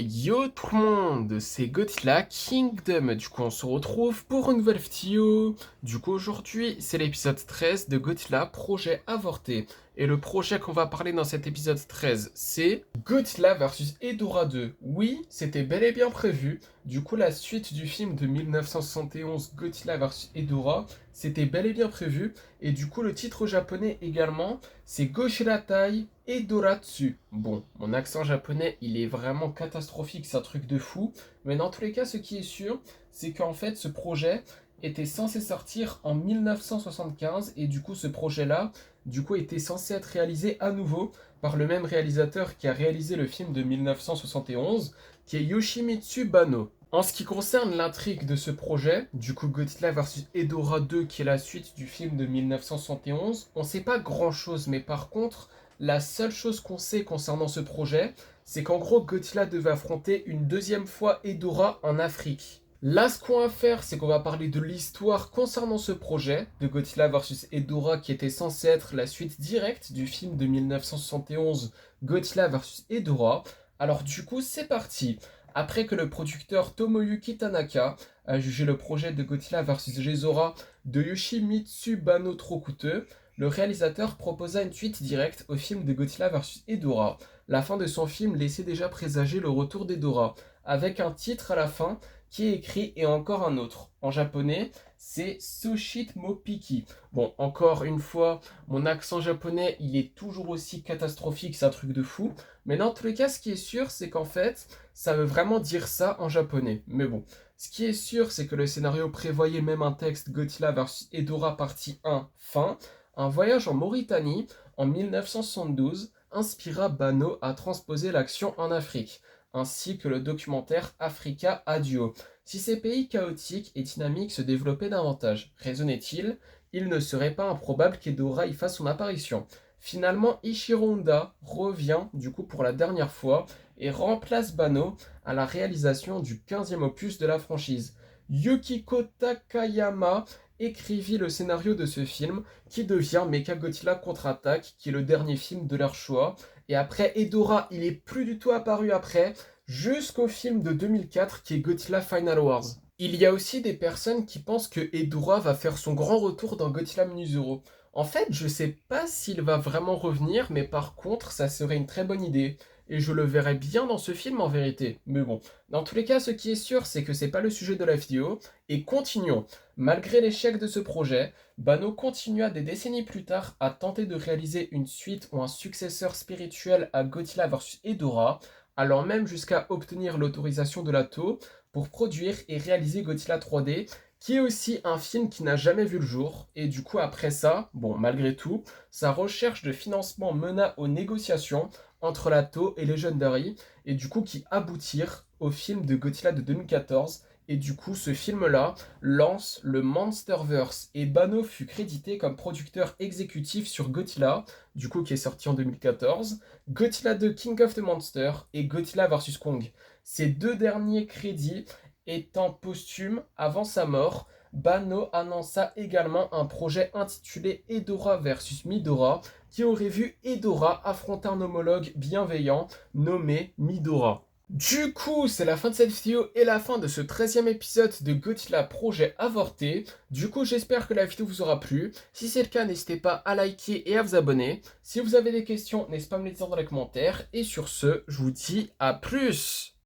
Yo tout le monde, c'est Godzilla Kingdom. Du coup, on se retrouve pour une nouvelle vidéo. Du coup, aujourd'hui, c'est l'épisode 13 de Godzilla Projet Avorté. Et le projet qu'on va parler dans cet épisode 13, c'est Godzilla versus Hedorah 2. Oui, c'était bel et bien prévu. Du coup, la suite du film de 1971, Godzilla versus Hedorah, c'était bel et bien prévu. Et du coup, le titre japonais également, c'est Goshiratai Edoratsu. Bon, mon accent japonais, il est vraiment catastrophique, c'est un truc de fou. Mais dans tous les cas, ce qui est sûr, c'est qu'en fait, ce projet était censé sortir en 1975. Et du coup, ce projet-là, était censé être réalisé à nouveau par le même réalisateur qui a réalisé le film de 1971, qui est Yoshimitsu Banno. En ce qui concerne l'intrigue de ce projet, du coup Godzilla vs Hedorah 2, qui est la suite du film de 1971, on sait pas grand chose, mais par contre, la seule chose qu'on sait concernant ce projet, c'est qu'en gros Godzilla devait affronter une deuxième fois Hedorah en Afrique. Là, ce qu'on va faire, c'est qu'on va parler de l'histoire concernant ce projet de Godzilla vs Hedorah, qui était censé être la suite directe du film de 1971, Godzilla vs Hedorah. Alors du coup, c'est parti. Après que le producteur Tomoyuki Tanaka a jugé le projet de Godzilla vs Ghidorah de Yoshimitsu Banno trop coûteux, le réalisateur proposa une suite directe au film de Godzilla vs Hedorah. La fin de son film laissait déjà présager le retour d'Hedorah, avec un titre à la fin qui est écrit et encore un autre. En japonais, c'est Soshit Mopiki. Bon, encore une fois, mon accent japonais, il est toujours aussi catastrophique, c'est un truc de fou. Mais dans tous les cas, ce qui est sûr, c'est qu'en fait, ça veut vraiment dire ça en japonais. Mais bon, ce qui est sûr, c'est que le scénario prévoyait même un texte Godzilla vs Hedorah partie 1, fin. Un voyage en Mauritanie en 1972 inspira Banno à transposer l'action en Afrique, ainsi que le documentaire Africa Adio. Si ces pays chaotiques et dynamiques se développaient davantage, raisonnait-il, il ne serait pas improbable qu'Hedorah y fasse son apparition. Finalement, Ichiro Honda revient du coup pour la dernière fois et remplace Banno à la réalisation du 15e opus de la franchise. Yukiko Takayama écrivit le scénario de ce film qui devient Mechagodzilla contre-attaque, qui est le dernier film de leur choix. Et après, Hedorah, il est plus du tout apparu après, jusqu'au film de 2004 qui est Godzilla Final Wars. Il y a aussi des personnes qui pensent que Hedorah va faire son grand retour dans Godzilla Minus En fait, je sais pas s'il va vraiment revenir, mais par contre, ça serait une très bonne idée. Et je le verrais bien dans ce film en vérité. Mais bon, dans tous les cas, ce qui est sûr, c'est que c'est pas le sujet de la vidéo. Et continuons. Malgré l'échec de ce projet, Banno continua des décennies plus tard à tenter de réaliser une suite ou un successeur spirituel à Godzilla vs Hedorah, allant même jusqu'à obtenir l'autorisation de la TOE pour produire et réaliser Godzilla 3D, qui est aussi un film qui n'a jamais vu le jour. Et du coup, après ça, bon, malgré tout, sa recherche de financement mena aux négociations entre la TOE et Legendary, et du coup qui aboutirent au film de Godzilla de 2014. Et du coup, ce film-là lance le Monsterverse. Et Banno fut crédité comme producteur exécutif sur Godzilla, du coup qui est sorti en 2014, Godzilla 2 King of the Monsters et Godzilla vs Kong. Ces deux derniers crédits étant posthumes avant sa mort, Banno annonça également un projet intitulé Hedorah vs Midorah, qui aurait vu Hedorah affronter un homologue bienveillant nommé Midorah. Du coup, c'est la fin de cette vidéo et la fin de ce 13e épisode de Godzilla Projet Avorté. Du coup, j'espère que la vidéo vous aura plu. Si c'est le cas, n'hésitez pas à liker et à vous abonner. Si vous avez des questions, n'hésitez pas à me les dire dans les commentaires. Et sur ce, je vous dis à plus!